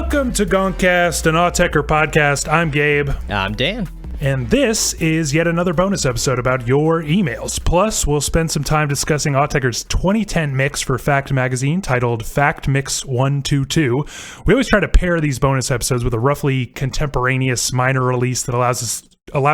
Welcome to GONKCAST, an Autechre podcast. I'm Gabe. I'm Dan. And this is yet another bonus episode about your emails. Plus, we'll spend some time discussing Autechre's 2010 mix for Fact Magazine titled Fact Mix 122. We always try to pair these bonus episodes with a roughly contemporaneous minor release that allows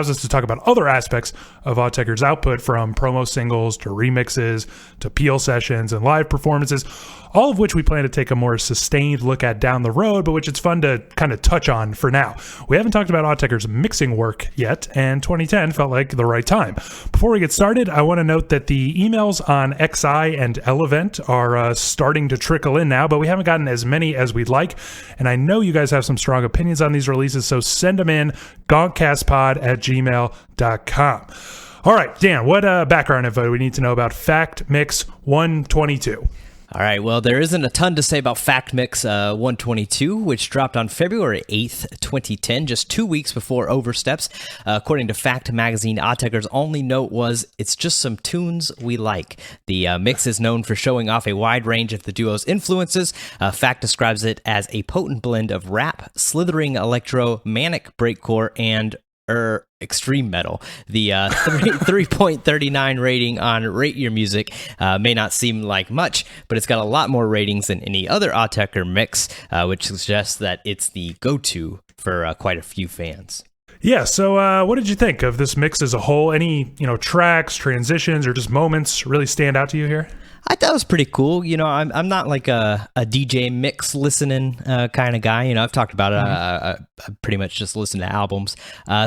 us to talk about other aspects of Autechre's output, from promo singles to remixes to peel sessions and live performances, all of which we plan to take a more sustained look at down the road, but which it's fun to kind of touch on for now. We haven't talked about Autechre's mixing work yet, and 2010 felt like the right time. Before we get started, I want to note that the emails on XI and Elevent are starting to trickle in now, but we haven't gotten as many as we'd like, and I know you guys have some strong opinions on these releases, so send them in, gonkcastpod@gmail.com. All right, Dan, what background info do we need to know about Fact Mix 122? All right, well, there isn't a ton to say about Fact Mix 122, which dropped on February 8th, 2010, just 2 weeks before Oversteps. According to Fact Magazine, Autechre's only note was, "It's just some tunes we like." The mix is known for showing off a wide range of the duo's influences. Fact describes it as a potent blend of rap, slithering electro, manic breakcore, and extreme metal. The 3.39 rating on Rate Your Music may not seem like much, but it's got a lot more ratings than any other Autechre mix, which suggests that it's the go-to for quite a few fans. Yeah, so what did you think of this mix as a whole? Any, tracks, transitions, or just moments really stand out to you here? I thought it was pretty cool. I'm not like a DJ mix listening kind of guy. I've talked about it. I pretty much just listen to albums.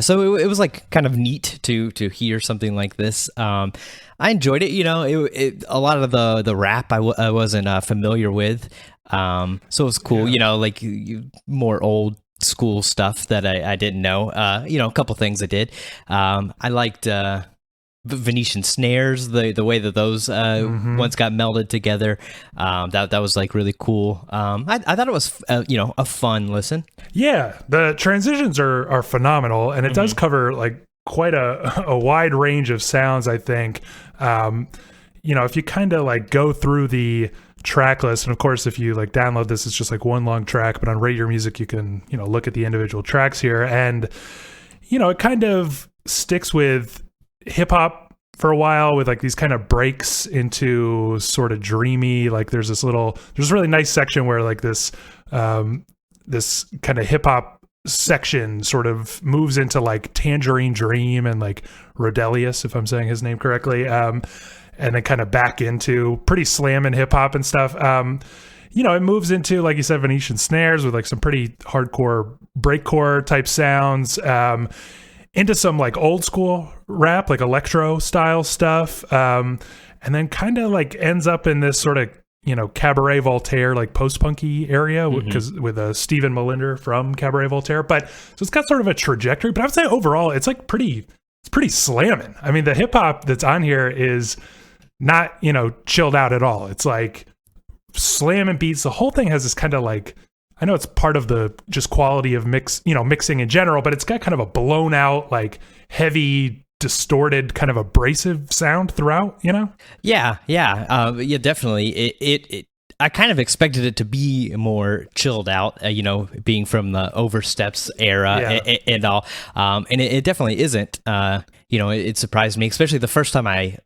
So it was like kind of neat to hear something like this. I enjoyed it. A lot of the rap I wasn't familiar with. So it was cool. Yeah. More old school stuff that I didn't know. A couple things I did. I liked Venetian snares, the way that those once got melded together. That was like really cool. I thought it was a fun listen. Yeah, the transitions are phenomenal, and it does cover like quite a wide range of sounds, I think. If you kind of like go through the track list, and of course if you like download this, it's just like one long track, but on Rate Your Music you can look at the individual tracks here, and it kind of sticks with hip hop for a while with like these kind of breaks into sort of dreamy, like there's a really nice section where like this this kind of hip hop section sort of moves into like Tangerine Dream and like Rodelius, if I'm saying his name correctly, and then kind of back into pretty slammin' hip hop and stuff. It moves into, like you said, Venetian snares with like some pretty hardcore breakcore type sounds, into some like old school rap, like electro style stuff, and then kind of like ends up in this sort of Cabaret Voltaire, like post-punky area, because with Stephen Melinder from Cabaret Voltaire. But so it's got sort of a trajectory, but I would say overall it's like pretty slamming. I mean, the hip hop that's on here is not chilled out at all. It's like slamming beats. The whole thing has this kind of like, I know it's part of the just quality of mixing in general, but it's got kind of a blown out, like heavy, distorted, kind of abrasive sound throughout, Yeah, definitely. It I kind of expected it to be more chilled out, being from the Oversteps era and all. And it definitely isn't. It surprised me, especially the first time I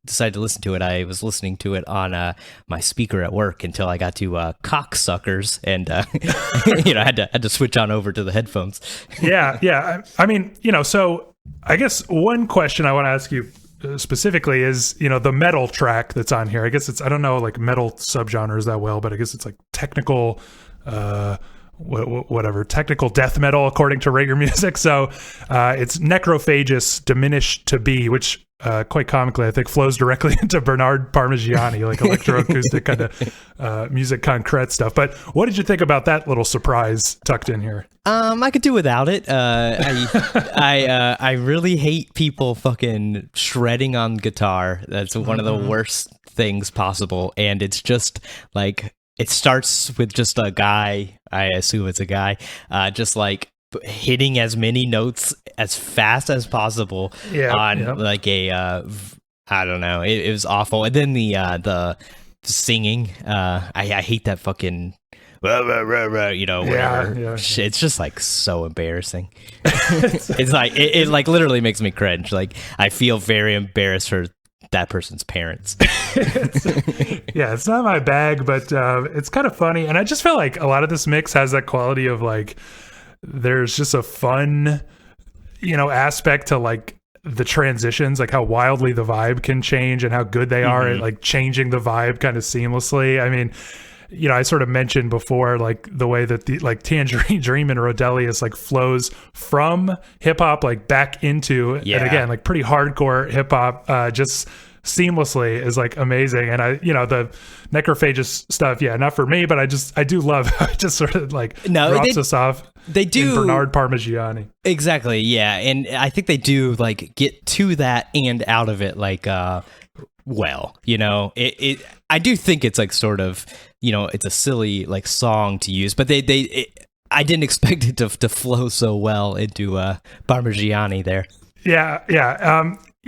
decided to listen to it. I was listening to it on my speaker at work until I got to Cocksuckers, and had to switch on over to the headphones. Yeah. I mean, so I guess one question I want to ask you specifically is, the metal track that's on here. I guess I don't know like metal subgenres that well, but I guess it's like technical, technical death metal according to Rate Your Music. So it's Necrophagous Diminished to Be, which quite comically I think flows directly into Bernard Parmigiani, like electroacoustic kind of music concrete stuff. But what did you think about that little surprise tucked in here? I could do without it. I really hate people fucking shredding on guitar. That's one of the worst things possible. And it's just like, it starts with just a guy, I assume it's a guy, just like hitting as many notes as fast as possible on like a, I don't know, it was awful. And then the singing, I hate that fucking rah, rah, rah, rah, whatever. Yeah. It's just like so embarrassing. It's like it like literally makes me cringe. Like I feel very embarrassed for that person's parents. It's not my bag, but it's kind of funny. And I just feel like a lot of this mix has that quality of like, there's just a fun, aspect to like the transitions, like how wildly the vibe can change and how good they are at like changing the vibe kind of seamlessly. I mean, I sort of mentioned before, like the way that the like Tangerine Dream and Rodelius like flows from hip hop like back into, and again, like pretty hardcore hip hop, just seamlessly is like amazing. And the Necrophagus stuff, not for me, but I do love how it just sort of like drops us off. They do Bernard Parmigiani. Exactly. Yeah. And I think they do like get to that and out of it like, well, I do think it's like sort of, it's a silly like song to use, but I didn't expect it to flow so well into Parmigiani there. Yeah.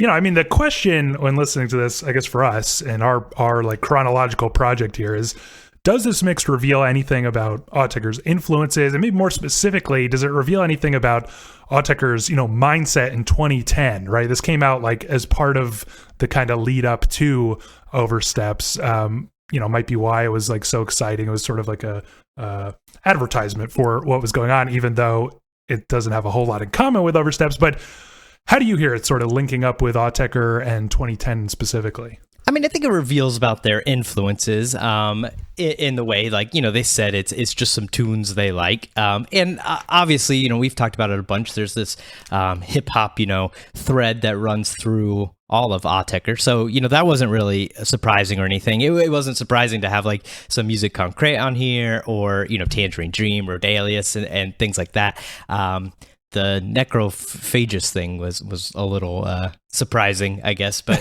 I mean, the question when listening to this, I guess for us and our like chronological project here is, does this mix reveal anything about Autechre's influences? And maybe more specifically, does it reveal anything about Autechre's, mindset in 2010, right? This came out like as part of the kind of lead up to Oversteps. Might be why it was like so exciting. It was sort of like a advertisement for what was going on, even though it doesn't have a whole lot in common with Oversteps. But how do you hear it sort of linking up with Autechre and 2010 specifically? I mean, I think it reveals about their influences in the way, like, they said it's just some tunes they like. And obviously, we've talked about it a bunch. There's this hip hop, thread that runs through all of Autechre. So, that wasn't really surprising or anything. It wasn't surprising to have like some music concrete on here or, Tangerine Dream or Dalius and things like that. The Necrophagus thing was a little surprising, I guess. But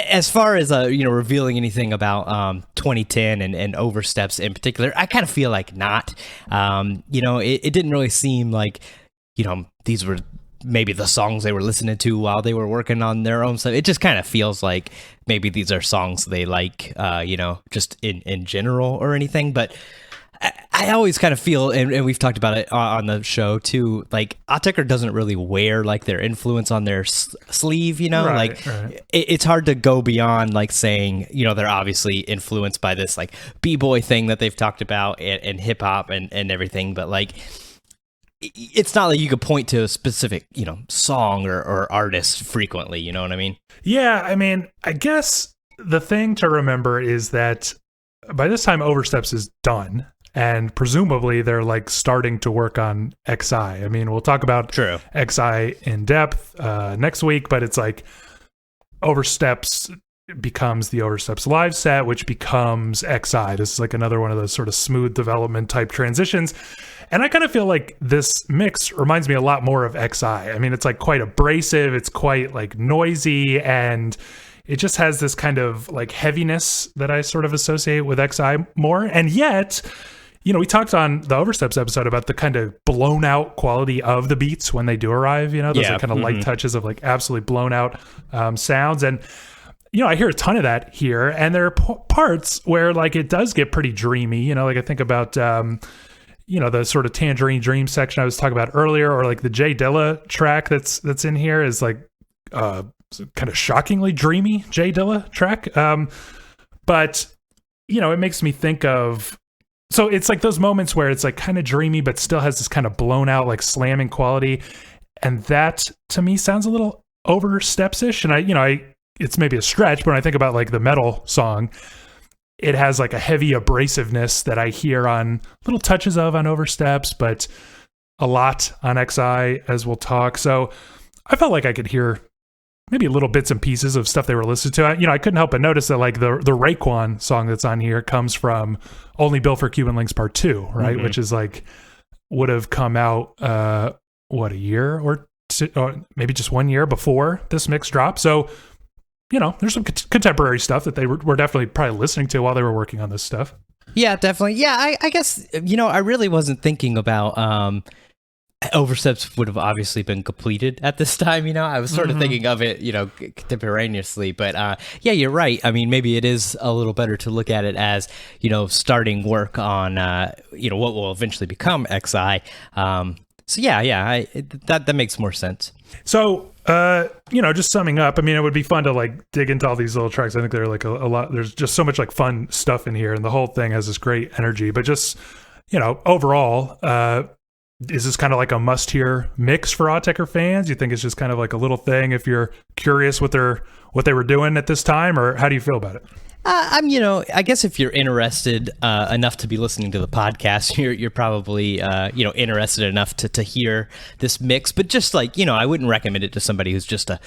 as far as revealing anything about 2010 and Oversteps in particular, I kind of feel like not. It didn't really seem like these were maybe the songs they were listening to while they were working on their own stuff. It just kind of feels like maybe these are songs they like, just in general or anything. But I always kind of feel, and we've talked about it on the show too, like Autechre doesn't really wear like their influence on their sleeve, Right. It's hard to go beyond like saying, they're obviously influenced by this like b-boy thing that they've talked about and hip hop and everything. But like, it's not like you could point to a specific, song or artist frequently. You know what I mean? Yeah. I mean, I guess the thing to remember is that by this time Oversteps is done. And presumably they're like starting to work on XI. I mean, we'll talk about XI in depth next week, but it's like Oversteps becomes the Oversteps live set, which becomes XI. This is like another one of those sort of smooth development type transitions. And I kind of feel like this mix reminds me a lot more of XI. I mean, it's like quite abrasive. It's quite like noisy, and it just has this kind of like heaviness that I sort of associate with XI more. And yet, we talked on the Oversteps episode about the kind of blown out quality of the beats when they do arrive, those like kind of light touches of like absolutely blown out sounds. And, I hear a ton of that here. And there are parts where like it does get pretty dreamy, like I think about, the sort of Tangerine Dream section I was talking about earlier, or like the Jay Dilla track that's in here is like kind of shockingly dreamy Jay Dilla track. But, it makes me think of, so it's like those moments where it's like kind of dreamy, but still has this kind of blown out, like slamming quality. And that to me sounds a little Oversteps-ish. And it's maybe a stretch, but when I think about like the metal song, it has like a heavy abrasiveness that I hear on little touches of on Oversteps, but a lot on XI, as we'll talk. So I felt like I could hear maybe little bits and pieces of stuff they were listening to. I couldn't help but notice that like the Raekwon song that's on here comes from Only Built for Cuban Links Part 2, right? Which is like, would have come out, a year or two, or maybe just 1 year before this mix dropped. So, there's some contemporary stuff that they were definitely probably listening to while they were working on this stuff. Yeah, definitely. Yeah, I guess, I really wasn't thinking about, Oversteps would have obviously been completed at this time, I was sort of thinking of it, contemporaneously, but yeah, you're right. I mean, maybe it is a little better to look at it as, starting work on, what will eventually become XI. So yeah, that makes more sense. So, just summing up, I mean, it would be fun to like dig into all these little tracks. I think they're like a lot, there's just so much like fun stuff in here, and the whole thing has this great energy, but just, overall, is this kind of like a must-hear mix for Autechre fans? You think it's just kind of like a little thing if you're curious what they were doing at this time, or how do you feel about it? I guess if you're interested enough to be listening to the podcast, you're probably interested enough to hear this mix. But just like I wouldn't recommend it to somebody who's just a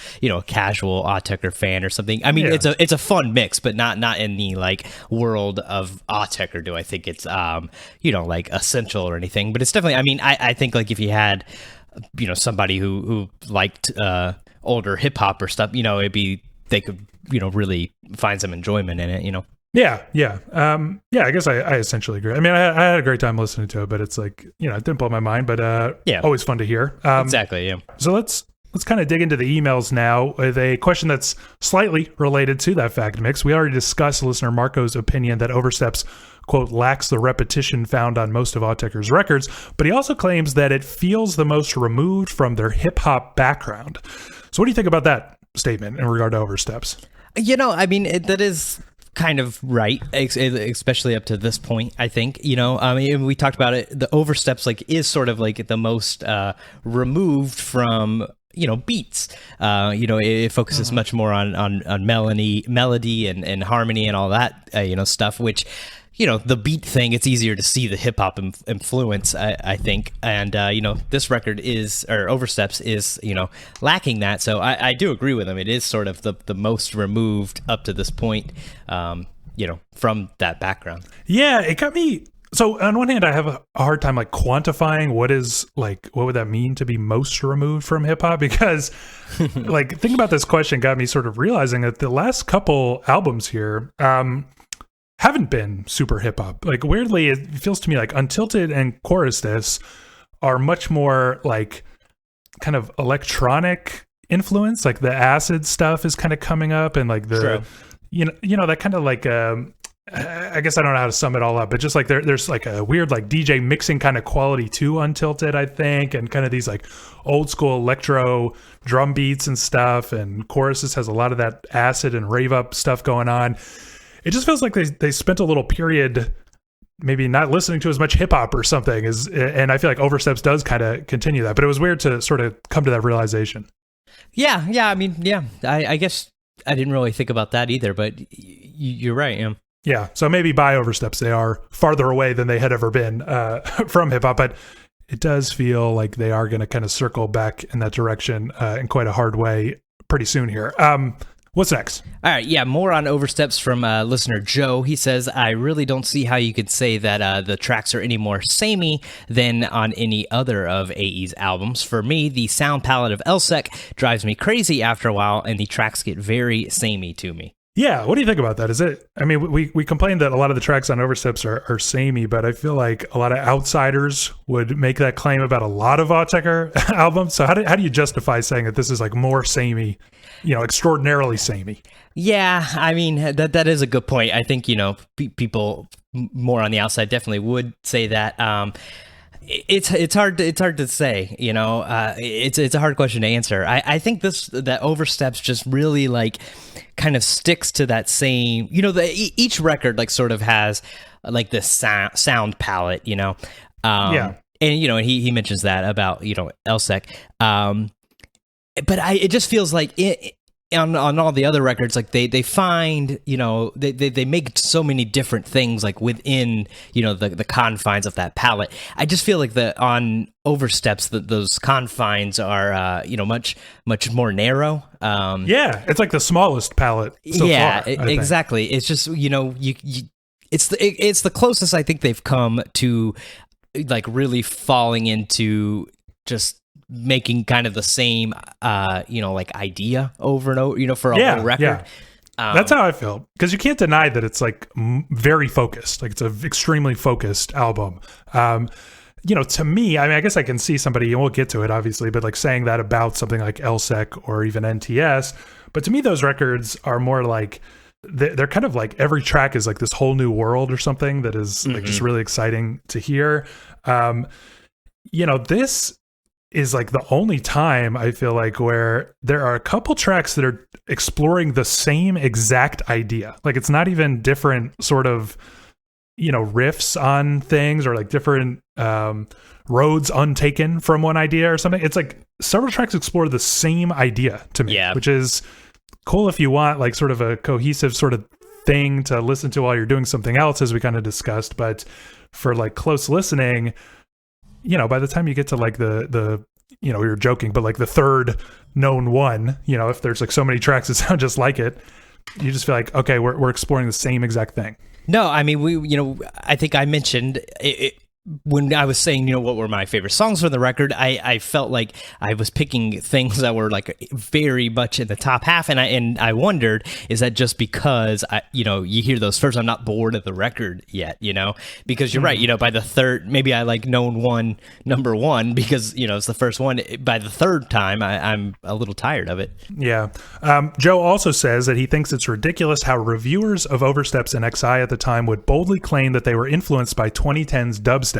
casual Autechre fan or something. I mean, it's a fun mix, but not in the like world of Autechre. Do I think it's like essential or anything? But it's definitely. I mean, I think like if you had somebody who liked older hip hop or stuff, they could really find some enjoyment in it. Yeah. I guess I essentially agree. I mean, I had a great time listening to it, but it's like it didn't blow my mind, but always fun to hear. Exactly. Yeah. So let's kind of dig into the emails now with a question that's slightly related to that fact mix. We already discussed listener Marco's opinion that Oversteps, quote, lacks the repetition found on most of Autechre's records, but he also claims that it feels the most removed from their hip hop background. So what do you think about that statement in regard to Oversteps? I mean, that is kind of right, especially up to this point, I think. I mean, we talked about it. The Oversteps is sort of like the most removed from beats. It focuses much more on melody and harmony and all that stuff, which the beat thing, it's easier to see the hip hop influence, I think. And, this record Oversteps is, lacking that. So I do agree with him. It is sort of the most removed up to this point, from that background. Yeah, it got me. So on one hand, I have a hard time like quantifying what would that mean to be most removed from hip hop? Because like thinking about this question got me sort of realizing that the last couple albums here, haven't been super hip hop. Like weirdly, it feels to me like Untilted and Chorus This are much more like kind of electronic influence. Like the acid stuff is kind of coming up, and like the that kind of like I guess I don't know how to sum it all up, but just like there's like a weird like DJ mixing kind of quality to Untilted, I think, and kind of these like old school electro drum beats and stuff. And Choruses has a lot of that acid and rave up stuff going on. It just feels like they spent a little period maybe not listening to as much hip hop or something, and I feel like Oversteps does kind of continue that. But it was weird to sort of come to that realization. Yeah. I mean, yeah, I guess I didn't really think about that either, but you're right. Yeah. Yeah. So maybe by Oversteps, they are farther away than they had ever been from hip hop, but it does feel like they are going to kind of circle back in that direction in quite a hard way pretty soon here. What's next? All right, yeah, more on Oversteps from listener Joe. He says, I really don't see how you could say that the tracks are any more samey than on any other of AE's albums. For me, the sound palette of Elsek drives me crazy after a while, and the tracks get very samey to me. Yeah, what do you think about that? Is it? I mean, we complained that a lot of the tracks on Oversteps are samey, but I feel like a lot of outsiders would make that claim about a lot of Autechre albums. So how do you justify saying that this is like more samey, extraordinarily samey? Yeah, I mean that is a good point. I think people more on the outside definitely would say that. It's hard to say, it's a hard question to answer. I think that Oversteps just really like kind of sticks to that same, each record like sort of has like this sound palette, yeah. And he mentions that about Elsek, but it just feels like on all the other records, like they find, they make so many different things like within, the confines of that palette. I just feel like on Oversteps, those confines are, much more narrow. Yeah, it's like the smallest palette so far, exactly. It's just, it's the closest I think they've come to like really falling into just making kind of the same, like idea over and over, for a whole record. Yeah. That's how I feel, because you can't deny that it's like very focused. Like it's an extremely focused album. to me, I mean, I guess I can see somebody, and we'll get to it obviously, but like saying that about something like LSEC or even NTS. But to me, those records are more like, they're kind of like every track is like this whole new world or something that is like just really exciting to hear. This is like the only time I feel like where there are a couple tracks that are exploring the same exact idea. Like it's not even different sort of, riffs on things or like different roads untaken from one idea or something. It's like several tracks explore the same idea to me, which is cool if you want like sort of a cohesive sort of thing to listen to while you're doing something else, as we kind of discussed. But for like close listening, by the time you get to like the we were joking, but like the third known one, if there's like so many tracks that sound just like it, you just feel like, okay, we're exploring the same exact thing. No, I mean, I think I mentioned it when I was saying, what were my favorite songs from the record. I felt like I was picking things that were like very much in the top half, and I wondered, is that just because you hear those first, I'm not bored of the record yet, because you're right, by the third, maybe I like known one number one because it's the first one. By the third time, I'm a little tired of it. Yeah. Joe also says that he thinks it's ridiculous how reviewers of Oversteps and XI at the time would boldly claim that they were influenced by 2010's dubstep.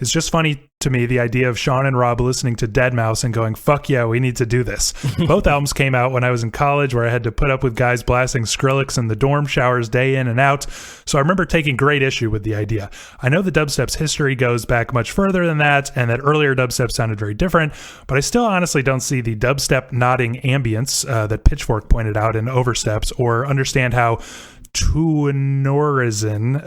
It's just funny to me, the idea of Sean and Rob listening to Deadmau5 and going, fuck yeah, we need to do this. Both albums came out when I was in college, where I had to put up with guys blasting Skrillex in the dorm showers day in and out. So I remember taking great issue with the idea. I know the dubstep's history goes back much further than that, and that earlier dubstep sounded very different, but I still honestly don't see the dubstep nodding ambience that Pitchfork pointed out in Oversteps, or understand how Tuanorizin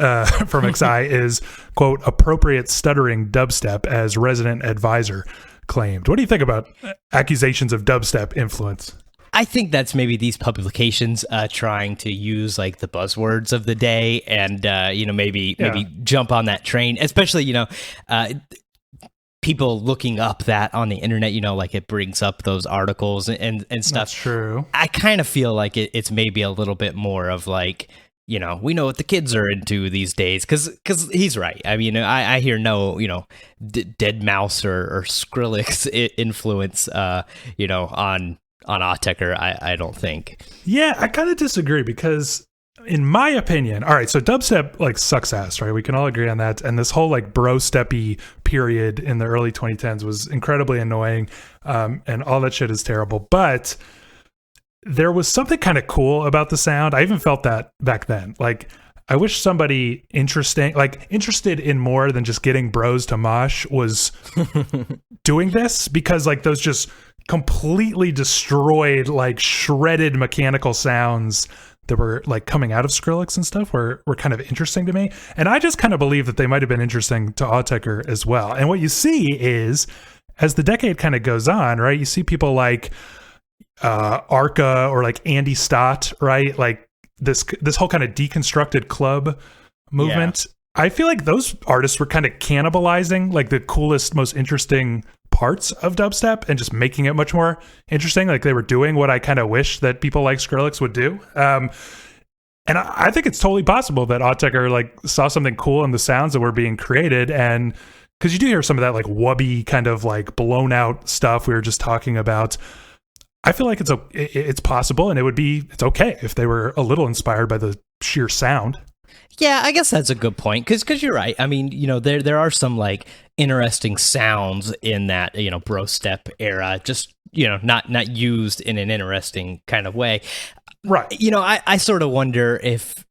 from XI is, quote, appropriate stuttering dubstep, as resident advisor claimed. What do you think about accusations of dubstep influence? I think that's maybe these publications trying to use like the buzzwords of the day and, maybe jump on that train, especially, people looking up that on the internet, like it brings up those articles and stuff. That's true. I kind of feel like it's maybe a little bit more of like, we know what the kids are into these days, because he's right. I mean, I hear no, Deadmau5 or Skrillex influence, on Autechre, I don't think. Yeah, I kind of disagree, because in my opinion, all right, so dubstep like sucks ass, right? We can all agree on that. And this whole like bro steppy period in the early 2010s was incredibly annoying, and all that shit is terrible. But there was something kind of cool about the sound. I even felt that back then. Like, I wish somebody interested in more than just getting bros to mosh was doing this, because like those just completely destroyed, like shredded mechanical sounds that were like coming out of Skrillex and stuff were kind of interesting to me. And I just kind of believe that they might have been interesting to Autechre as well. And what you see is, as the decade kind of goes on, right, you see people like Arca or like Andy Stott, right? Like this whole kind of deconstructed club movement. Yeah. I feel like those artists were kind of cannibalizing like the coolest, most interesting parts of dubstep and just making it much more interesting. Like they were doing what I kind of wish that people like Skrillex would do. And I think it's totally possible that Autechre like saw something cool in the sounds that were being created. And because you do hear some of that like wubby kind of like blown out stuff we were just talking about. I feel like it's possible, and it's okay if they were a little inspired by the sheer sound. Yeah, I guess that's a good point, because you're right. I mean, there are some like interesting sounds in that bro step era, just not used in an interesting kind of way, right? I sort of wonder if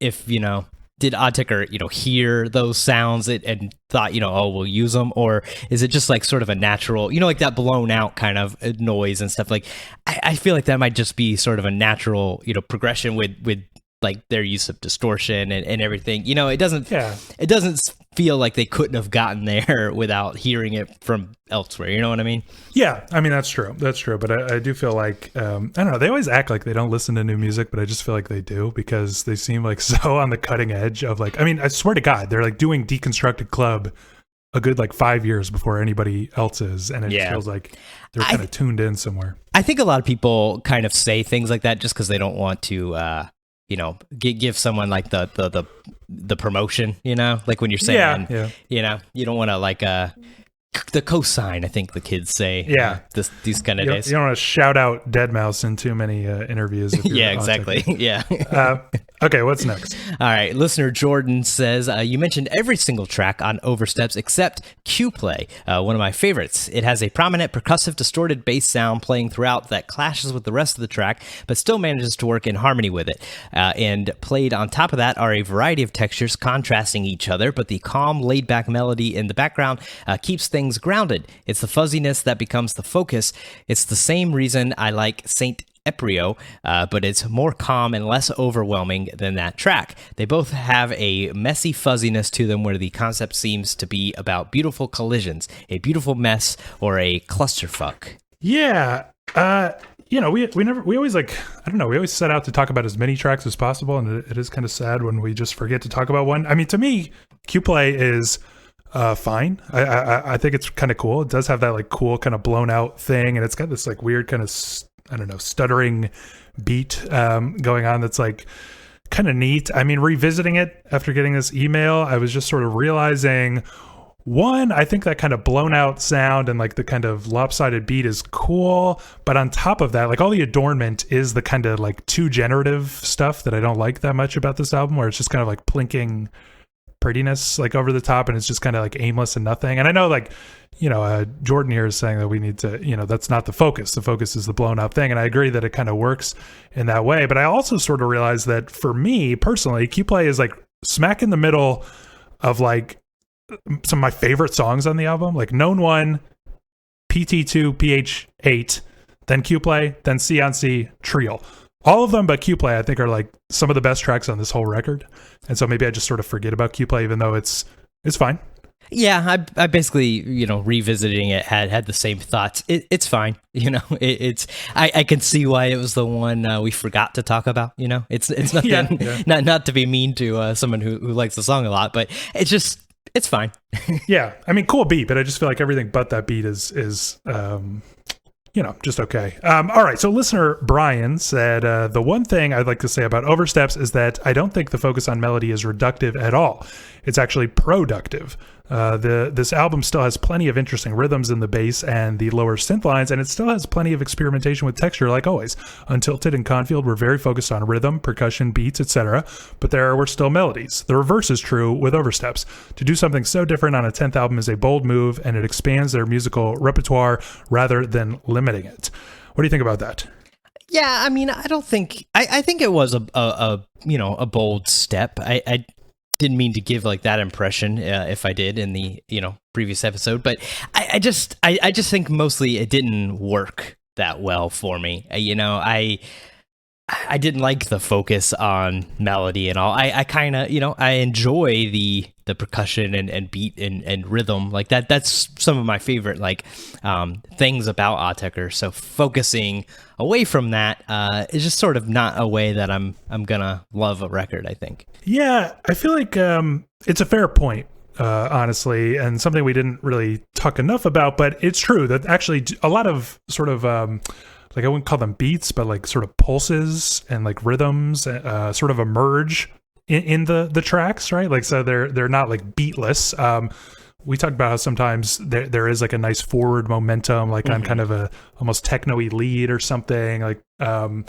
did Autechre hear those sounds and thought we'll use them, or is it just like sort of a natural like that blown out kind of noise and stuff? Like I feel like that might just be sort of a natural progression with like their use of distortion and everything. It doesn't feel like they couldn't have gotten there without hearing it from elsewhere. You know what I mean? Yeah, I mean, that's true. But I do feel like, I don't know, they always act like they don't listen to new music, but I just feel like they do, because they seem like so on the cutting edge of like, I mean, I swear to God, they're like doing Deconstructed Club a good like 5 years before anybody else is. And it just feels like they're kind of tuned in somewhere. I think a lot of people kind of say things like that just because they don't want to, give someone like the promotion, like when you're saying, you don't want to like, the cosign, I think the kids say. Yeah. These kind of days. You don't want to shout out Deadmau5 in too many interviews. If you're Yeah, exactly. Yeah. Okay, what's next? All right. Listener Jordan says, you mentioned every single track on Oversteps except Q-Play, one of my favorites. It has a prominent percussive distorted bass sound playing throughout that clashes with the rest of the track, but still manages to work in harmony with it. And played on top of that are a variety of textures contrasting each other, but the calm, laid-back melody in the background keeps things grounded. It's the fuzziness that becomes the focus. It's the same reason I like Saint Eprio, but it's more calm and less overwhelming than that track. They both have a messy fuzziness to them where the concept seems to be about beautiful collisions, a beautiful mess, or a clusterfuck. Yeah. We always we always set out to talk about as many tracks as possible, and it is kind of sad when we just forget to talk about one. I mean, to me, Q-Play is fine. I think it's kind of cool. It does have that like cool kind of blown out thing, and it's got this like weird kind of stuttering beat going on that's like kind of neat. I mean, revisiting it after getting this email, I was just sort of realizing, one, I think that kind of blown out sound and like the kind of lopsided beat is cool, but on top of that, like all the adornment is the kind of like too generative stuff that I don't like that much about this album, where it's just kind of like plinking prettiness like over the top, and it's just kind of like aimless and nothing. And I know like, Jordan here is saying that we need to, that's not the focus. The focus is the blown out thing. And I agree that it kind of works in that way. But I also sort of realized that for me personally, Q-Play is like smack in the middle of like some of my favorite songs on the album, like Known One, PT2, PH8, then Q-Play, then C on C, Trio. All of them but Q-Play I think are like some of the best tracks on this whole record. And so maybe I just sort of forget about Q-Play, even though it's fine. Yeah, I basically, revisiting it had the same thoughts. It's fine, I can see why it was the one we forgot to talk about. It's nothing, not to be mean to someone who likes the song a lot, but it's fine. Yeah, I mean, cool beat, but I just feel like everything but that beat is just okay. All right, so listener Brian said, the one thing I'd like to say about Oversteps is that I don't think the focus on melody is reductive at all. It's actually productive. This album still has plenty of interesting rhythms in the bass and the lower synth lines, and it still has plenty of experimentation with texture, like always. Untilted and Confield were very focused on rhythm, percussion, beats, etc., but there were still melodies. The reverse is true with Oversteps. To do something so different on a 10th album is a bold move, and it expands their musical repertoire rather than limiting it. What do you think about that? Yeah, I mean, I think it was a bold step. I didn't mean to give like that impression if I did in the previous episode, but I just think mostly it didn't work that well for me. I didn't like the focus on melody and all. I kind of I enjoy the percussion and beat and rhythm like that. That's some of my favorite like things about Autechre. So focusing away from that is just sort of not a way that I'm gonna love a record, I think. Yeah, I feel like it's a fair point, honestly, and something we didn't really talk enough about, but it's true that actually a lot of sort of like I wouldn't call them beats, but like sort of pulses and like rhythms sort of emerge in the tracks, right? Like, so they're not like beatless. We talked about how sometimes there is like a nice forward momentum, like on kind of a almost techno-y lead or something, like and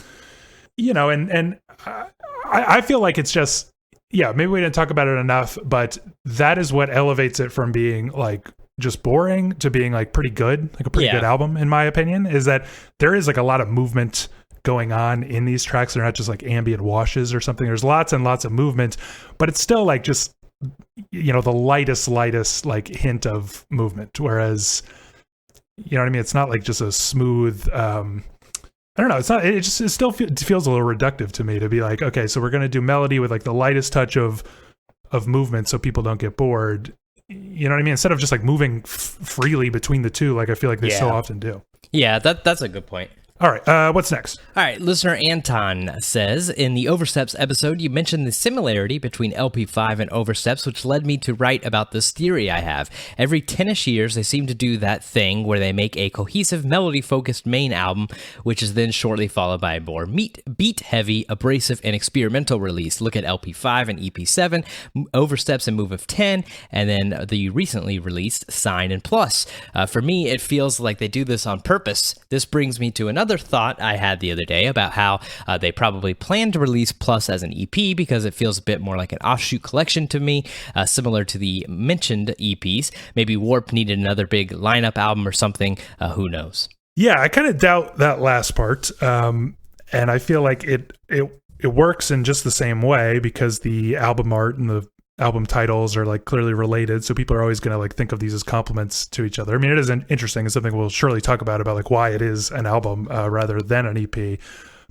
I feel like it's just, maybe we didn't talk about it enough, but that is what elevates it from being like just boring to being like pretty good, like a pretty good album, in my opinion, is that there is like a lot of movement going on in these tracks. They're not just like ambient washes or something. There's lots and lots of movement, but it's still like just, the lightest like hint of movement. Whereas, you know what I mean? It's not like just a smooth, I don't know. It's not, it still feels a little reductive to me to be like, okay, so we're going to do melody with like the lightest touch of movement so people don't get bored. You know what I mean? Instead of just like moving freely between the two, like I feel like they so often do. Yeah, that's a good point. All right, what's next? All right, listener Anton says, in the Oversteps episode, you mentioned the similarity between LP5 and Oversteps, which led me to write about this theory I have. Every 10-ish years, they seem to do that thing where they make a cohesive, melody-focused main album, which is then shortly followed by a more beat-heavy, abrasive, and experimental release. Look at LP5 and EP7, Oversteps and Move of 10, and then the recently released Sign and Plus. For me, it feels like they do this on purpose. This brings me to another thought I had the other day about how they probably plan to release Plus as an EP because it feels a bit more like an offshoot collection to me, similar to the mentioned EPs. Maybe Warp needed another big lineup album or something. Who knows? Yeah, I kind of doubt that last part, and I feel like it works in just the same way because the album art and the album titles are like clearly related, so people are always going to like think of these as complements to each other. I mean, it is interesting. It's something we'll surely talk about like why it is an album rather than an EP.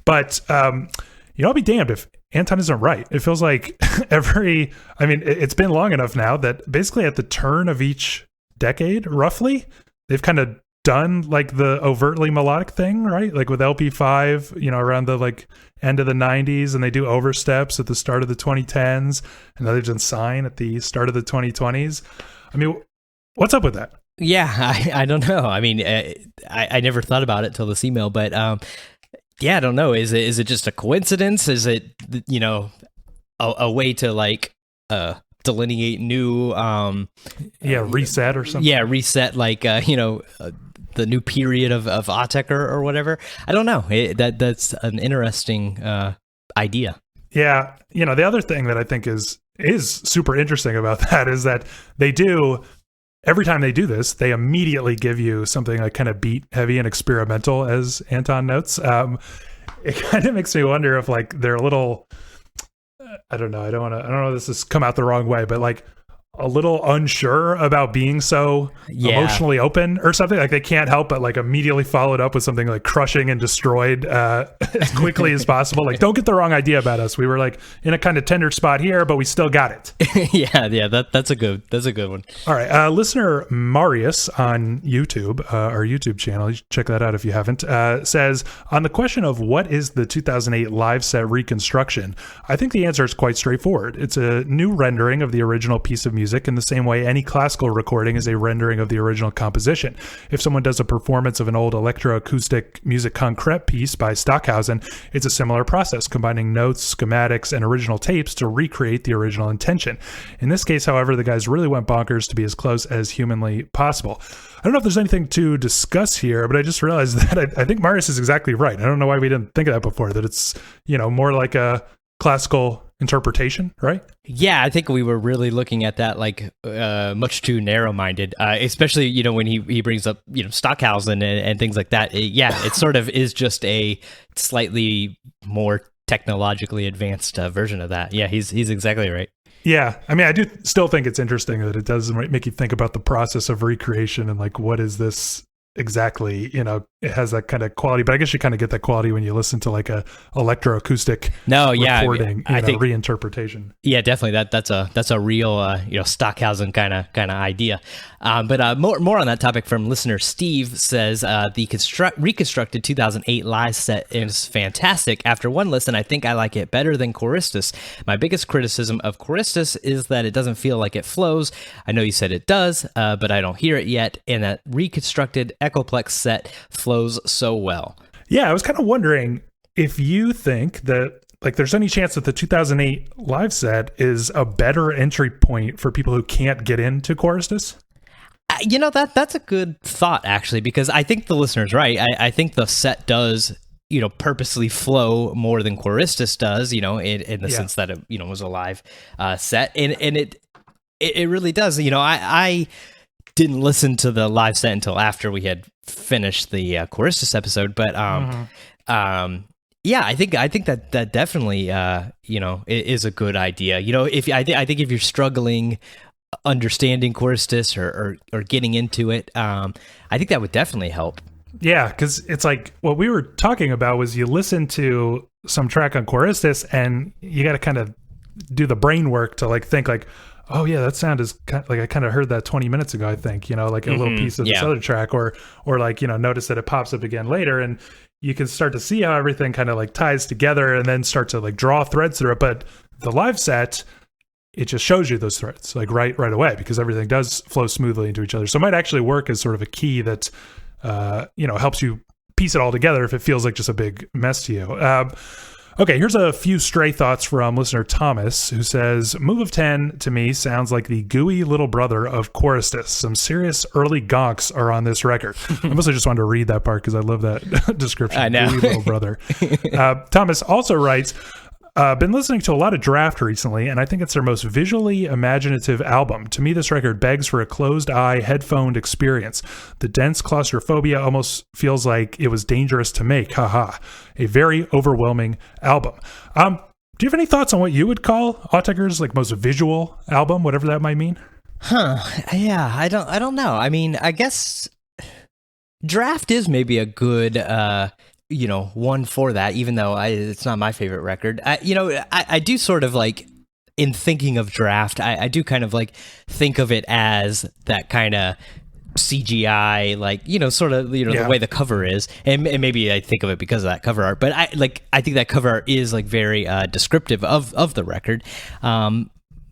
But I'll be damned if Anton isn't right. It feels like it's been long enough now that basically at the turn of each decade, roughly, they've kind of done like the overtly melodic thing, right? Like with LP5, around the like end of the 90s, and they do Oversteps at the start of the 2010s, and now they've done Sign at the start of the 2020s. I mean, what's up with that? Yeah, I don't know. I mean, I never thought about it till this email, but yeah, I don't know. Is it just a coincidence? Is it a way to like delineate new reset or something? Yeah, reset like the new period of Autechre or whatever. I don't know. That's an interesting idea. Yeah, the other thing that I think is super interesting about that is that they do, every time they do this, they immediately give you something like kind of beat heavy and experimental, as Anton notes. It kind of makes me wonder if like they're a little, I don't know if this has come out the wrong way, but like a little unsure about being so emotionally open or something. Like they can't help but like immediately follow it up with something like crushing and destroyed as quickly as possible. Like, don't get the wrong idea about us. We were like in a kind of tender spot here, but we still got it. yeah. That's a good one. All right. Listener Marius on YouTube, our YouTube channel, you should check that out if you haven't, says, on the question of what is the 2008 live set reconstruction, I think the answer is quite straightforward. It's a new rendering of the original piece of music in the same way any classical recording is a rendering of the original composition. If someone does a performance of an old electroacoustic music concrete piece by Stockhausen, it's a similar process, combining notes, schematics, and original tapes to recreate the original intention. In this case, however, the guys really went bonkers to be as close as humanly possible. I don't know if there's anything to discuss here, but I just realized that I think Marius is exactly right. I don't know why we didn't think of that before, that it's, more like a classical interpretation, right? Yeah, I think we were really looking at that like much too narrow-minded, especially when he brings up Stockhausen and things like that. It sort of is just a slightly more technologically advanced version of that. Yeah, he's exactly right. Yeah, I mean, I do still think it's interesting that it does make you think about the process of recreation and like what is this exactly, it has that kind of quality, but I guess you kind of get that quality when you listen to like a electroacoustic recording, I think, reinterpretation. Yeah, definitely. That's a real Stockhausen kind of idea. But more on that topic from listener Steve says the reconstructed 2008 live set is fantastic. After one listen, I think I like it better than Choristus. My biggest criticism of Choristus is that it doesn't feel like it flows. I know you said it does, but I don't hear it yet. And that reconstructed Echoplex set flows so well. Yeah, I was kind of wondering if you think that like there's any chance that the 2008 live set is a better entry point for people who can't get into Choristus? That's a good thought, actually, because I think the listener's right. I think the set does, purposely flow more than Choristus does, in the sense that it, was a live set. And it really does. I didn't listen to the live set until after we had finished the Choristus episode, but yeah, I think that definitely is a good idea. I think if you're struggling understanding Choristus or getting into it, I think that would definitely help. Yeah, because it's like what we were talking about was you listen to some track on Choristus and you got to kind of do the brain work to like think like, oh yeah, that sound is kind of, like I kind of heard that 20 minutes ago, I think, like a little piece of this other track, or like, notice that it pops up again later. And you can start to see how everything kind of like ties together and then start to like draw threads through it. But the live set, it just shows you those threads like right away, because everything does flow smoothly into each other. So it might actually work as sort of a key that, helps you piece it all together if it feels like just a big mess to you. Okay, here's a few stray thoughts from listener Thomas, who says, Move of 10 to me sounds like the gooey little brother of Chorustus. Some serious early gonks are on this record. I mostly just wanted to read that part because I love that description. I know. Gooey little brother. Thomas also writes, been listening to a lot of Draft recently, and I think it's their most visually imaginative album. To me, this record begs for a closed-eye, headphoned experience. The dense claustrophobia almost feels like it was dangerous to make. Haha. A very overwhelming album. Do you have any thoughts on what you would call Autechre's like most visual album, whatever that might mean? Yeah, I don't know. I mean, I guess Draft is maybe a good one for that, even though it's not my favorite record. I do sort of like, in thinking of Draft, I do kind of like think of it as that kind of CGI, like, sort of, the way the cover is, and maybe I think of it because of that cover art, but I think that cover art is like very descriptive of the record.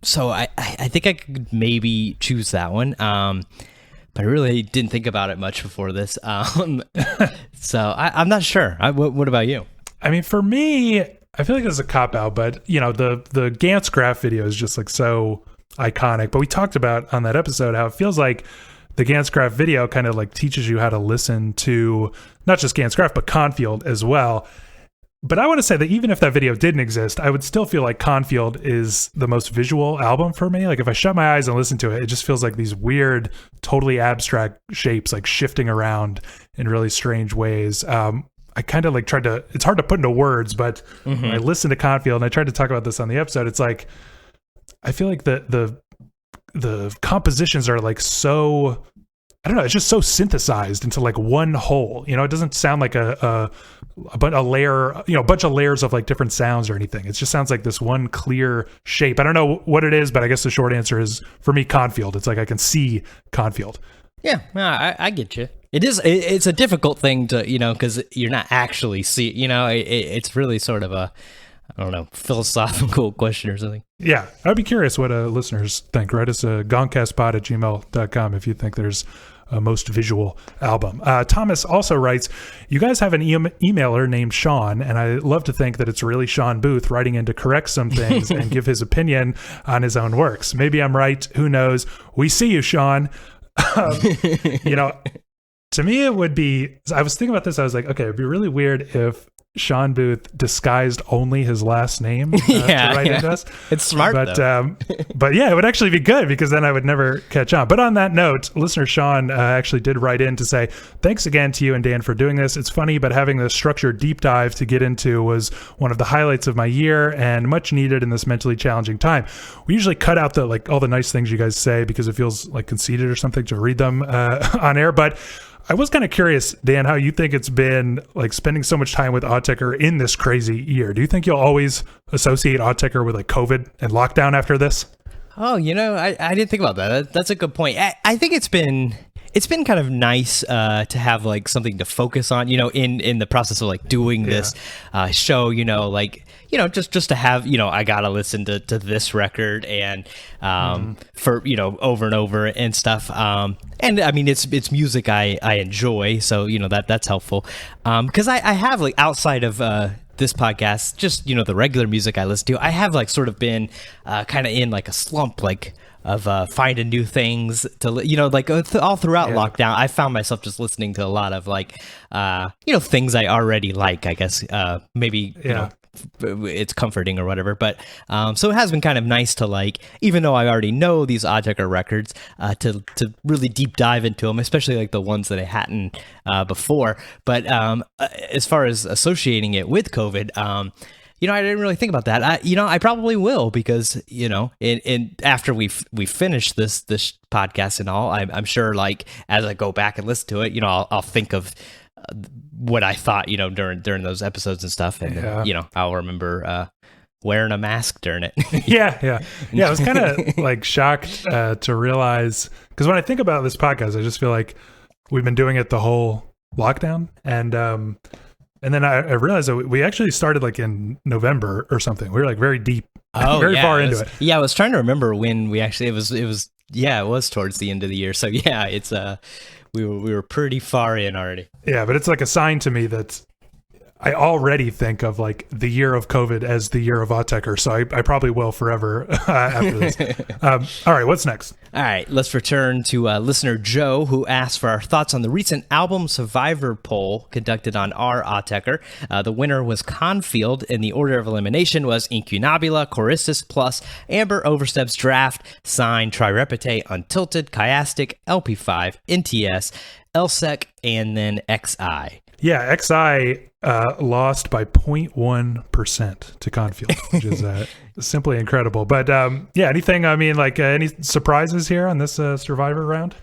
So I think I could maybe choose that one. But I really didn't think about it much before this. So I'm not sure. What about you? I mean, for me, I feel like it's a cop-out, but, the Gantz graph video is just like so iconic. But we talked about on that episode how it feels like the Gantz graph video kind of like teaches you how to listen to not just Gantz graph, but Confield as well. But I want to say that even if that video didn't exist, I would still feel like Confield is the most visual album for me. Like if I shut my eyes and listen to it, it just feels like these weird, totally abstract shapes like shifting around in really strange ways. I kind of like it's hard to put into words, but when I listen to Confield, and I tried to talk about this on the episode, it's like, I feel like the compositions are like so, I don't know, it's just so synthesized into like one whole. It doesn't sound like a bunch of layers of like different sounds or anything. It just sounds like this one clear shape. I don't know what it is, but I guess the short answer is, for me, Confield. It's like I can see Confield. Yeah, I get you. It's a difficult thing to, because you're not actually it's really sort of a, I don't know, philosophical question or something. Yeah, I'd be curious what listeners think. Write us a gonkcastpod@gmail.com if you think there's a most visual album. Thomas also writes, you guys have an emailer named Sean, and I love to think that it's really Sean Booth writing in to correct some things and give his opinion on his own works. Maybe I'm right. Who knows? We see you, Sean. To me, it would be, I was thinking about this. I was like, okay, it'd be really weird if Sean Booth disguised only his last name to write into us. It's smart, but yeah, it would actually be good, because then I would never catch on. But on that note, listener Sean actually did write in to say, thanks again to you and Dan for doing this. It's funny, but having this structured deep dive to get into was one of the highlights of my year and much needed in this mentally challenging time. We usually cut out all the nice things you guys say because it feels like conceited or something to read them on air. But I was kind of curious, Dan, how you think it's been like spending so much time with Autechre in this crazy year. Do you think you'll always associate Autechre with like COVID and lockdown after this? Oh, I didn't think about that. That's a good point. I think it's been kind of nice to have like something to focus on, in the process of like doing this show, just to have, I gotta listen to this record and for over and over and stuff. And I mean, it's music I enjoy, so that's helpful. Because I have like outside of this podcast, just the regular music I listen to, I have like sort of been kind of in like a slump, like of finding new things to all throughout lockdown. I found myself just listening to a lot of like things I already like, I guess. Maybe it's comforting or whatever, but so it has been kind of nice to like, even though I already know these Autechre records, to really deep dive into them, especially like the ones that I hadn't before. But as far as associating it with COVID, I didn't really think about that. I probably will, because in after we finish this podcast and all, I'm sure like as I go back and listen to it, I'll think of what I thought, during those episodes and stuff, and I'll remember wearing a mask during it. Yeah. I was kind of like shocked to realize, because when I think about this podcast, I just feel like we've been doing it the whole lockdown, and And then I realized that we actually started like in November or something. We were like very deep, very far into it. Yeah, I was trying to remember when we actually, it was towards the end of the year. So yeah, it's we were pretty far in already. Yeah, but it's like a sign to me that I already think of like the year of COVID as the year of Autechre, so I probably will forever after this. All right, what's next? All right, let's return to listener Joe, who asked for our thoughts on the recent album survivor poll conducted on our Autechre. The winner was Confield, and the order of elimination was Incunabula, Choristus Plus, Amber, Oversteps, Draft, Sign, Trirepete, Untilted, Chiastic, LP5, NTS, LSEC, and then XI. Yeah, XI lost by 0.1% to Confield, which is simply incredible. But yeah, anything, I mean, like any surprises here on this Survivor round?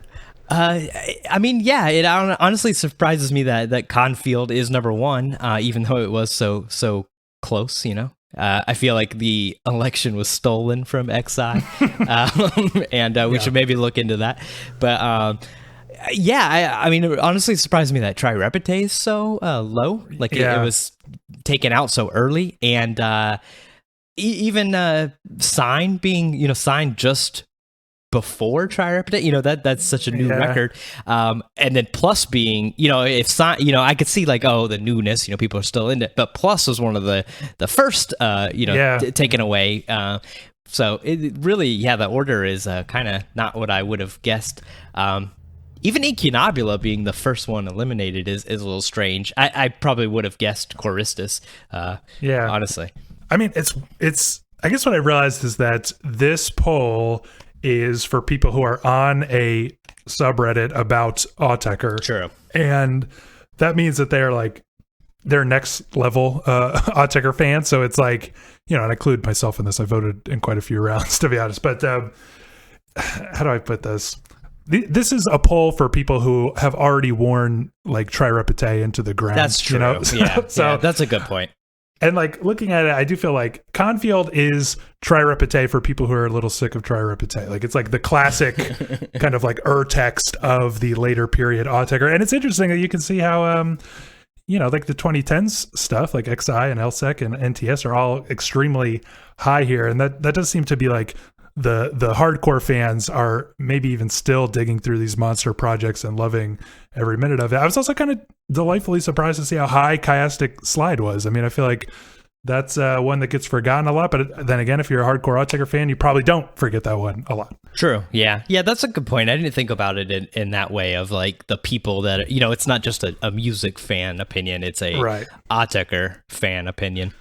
I mean, yeah, it honestly surprises me that Confield is number one, even though it was so close, you know? I feel like the election was stolen from XI, and we should maybe look into that. But yeah, I mean, it honestly surprised me that Trirepete is so low. Like it was taken out so early, and even Sign being signed just before Trirepete, that's such a new record. And then Plus being, if Sign, I could see like, the newness, people are still in it, but Plus was one of the first, taken away. So it really, the order is kind of not what I would have guessed. Even Incunabula being the first one eliminated is a little strange. I probably would have guessed Choristus, honestly. I mean, it's. I guess what I realized is that this poll is for people who are on a subreddit about Autechre. True. And that means that they're like, they're next level Autechre fans. So it's like, and I include myself in this. I voted in quite a few rounds, to be honest. But how do I put this? This is a poll for people who have already worn like Trirepete into the ground. That's true. So that's a good point. And like looking at it, I do feel like Confield is Trirepete for people who are a little sick of Trirepete. Like it's like the classic kind of like text of the later period Autechre. And it's interesting that you can see how like the 2010s stuff like XI and LSEC and NTS are all extremely high here, and that does seem to be like the hardcore fans are maybe even still digging through these monster projects and loving every minute of it. I was also kind of delightfully surprised to see how high Chiastic Slide was. I mean, I feel like that's one that gets forgotten a lot, but then again, if you're a hardcore Autechre fan, you probably don't forget that one a lot. True. Yeah, that's a good point. I didn't think about it in that way of like the people that, it's not just a music fan opinion, it's a Autechre fan opinion.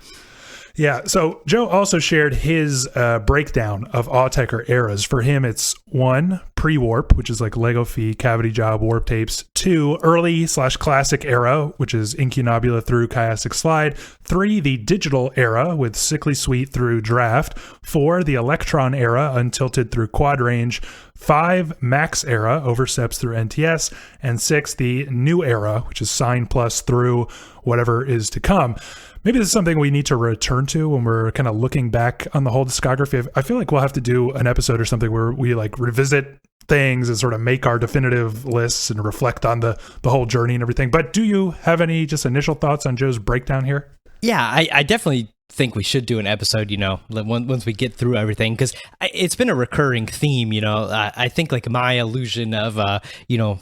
Yeah, so Joe also shared his breakdown of Autechre eras. For him, it's 1, pre-warp, which is like Lego Fee, Cavity Job, Warp Tapes. 2, early/classic era, which is Incunabula through Chiastic Slide. 3, the digital era with Sickly Sweet through Draft. 4, the Electron era, Untilted through Quad Range. 5, Max era, Oversteps through NTS. And 6, the new era, which is Sign Plus through whatever is to come. Maybe this is something we need to return to when we're kind of looking back on the whole discography. I feel like we'll have to do an episode or something where we like revisit things and sort of make our definitive lists and reflect on the whole journey and everything. But do you have any just initial thoughts on Joe's breakdown here? Yeah, I definitely think we should do an episode, once we get through everything, because it's been a recurring theme, I think like my illusion of,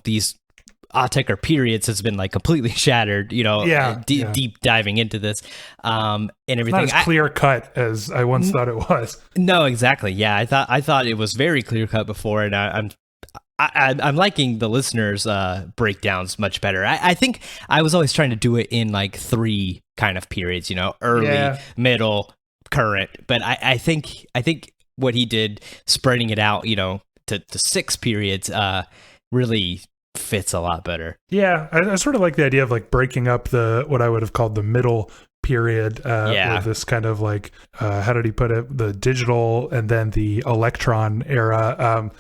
these Autechre periods has been like completely shattered, deep diving into this and everything. Not as clear cut as I once thought it was. No, exactly. Yeah, I thought it was very clear cut before, and I'm liking the listeners' breakdowns much better. I think I was always trying to do it in like 3 kind of periods, early, middle, current. But I think what he did, spreading it out, to 6 periods, really fits a lot better. Yeah, I sort of like the idea of like breaking up what I would have called the middle period with this kind of like how did he put it, the digital and then the electron era.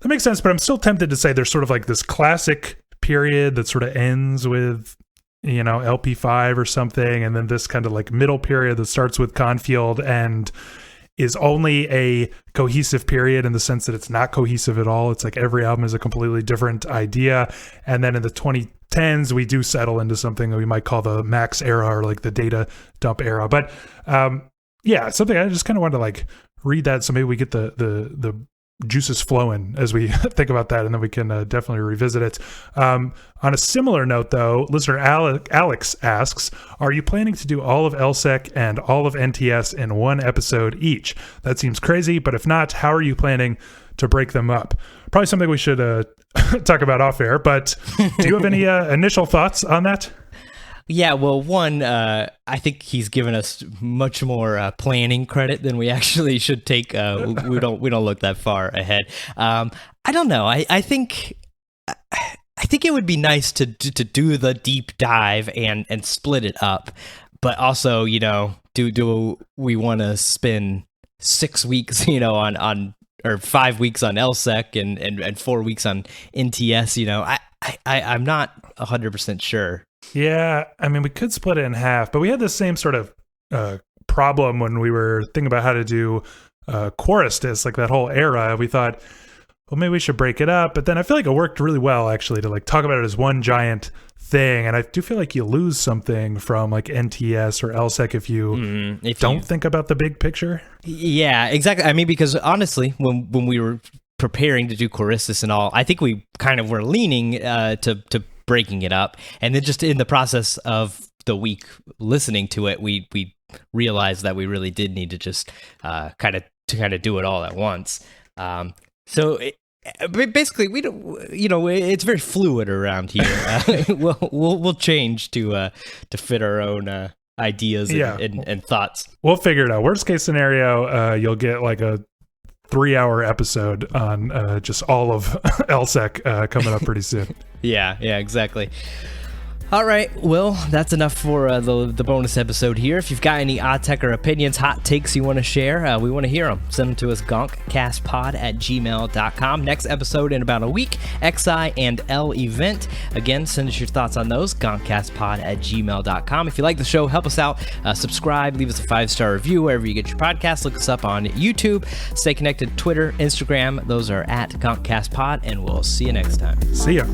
That makes sense, but I'm still tempted to say there's sort of like this classic period that sort of ends with LP5 or something, and then this kind of like middle period that starts with Confield and is only a cohesive period in the sense that it's not cohesive at all. It's like every album is a completely different idea. And then in the 10s, we do settle into something that we might call the max era or like the data dump era. But yeah, something I just kind of wanted to like read that, so maybe we get the juices flowing as we think about that, and then we can definitely revisit it. On a similar note, though, listener Alex asks, are you planning to do all of LSEC and all of NTS in one episode each? That seems crazy, but if not, how are you planning to break them up? Probably something we should talk about off air, but do you have any initial thoughts on that? Yeah, well, one, I think he's given us much more planning credit than we actually should take. We don't look that far ahead. I don't know. I think it would be nice to do the deep dive and split it up, but also, do we want to spend 6 weeks, on or 5 weeks on LSEC and 4 weeks on NTS? I'm not 100% sure. Yeah, I mean, we could split it in half, but we had the same sort of problem when we were thinking about how to do Chorustis, like that whole era. We thought, well, maybe we should break it up, but then I feel like it worked really well, actually, to like talk about it as one giant thing, and I do feel like you lose something from like NTS or LSEC if you don't think about the big picture. Yeah, exactly. I mean, because honestly, when we were preparing to do Chorustis and all, I think we kind of were leaning to breaking it up, and then just in the process of the week listening to it, we realized that we really did need to just kind of do it all at once. So basically, we don't, it's very fluid around here. We'll change to fit our own ideas and thoughts. We'll figure it out. Worst case scenario, you'll get like a 3-hour episode on just all of LSEC coming up pretty soon. Yeah, exactly. All right, well, that's enough for the bonus episode here. If you've got any Autechre opinions, hot takes you want to share, we want to hear them. Send them to us, GONKCastPod@gmail.com. Next episode in about a week, XI and L event. Again, send us your thoughts on those, GONKCastPod@gmail.com. If you like the show, help us out. Subscribe, leave us a 5-star review wherever you get your podcasts. Look us up on YouTube. Stay connected, Twitter, Instagram. Those are @GONKCastPod, and we'll see you next time. See ya.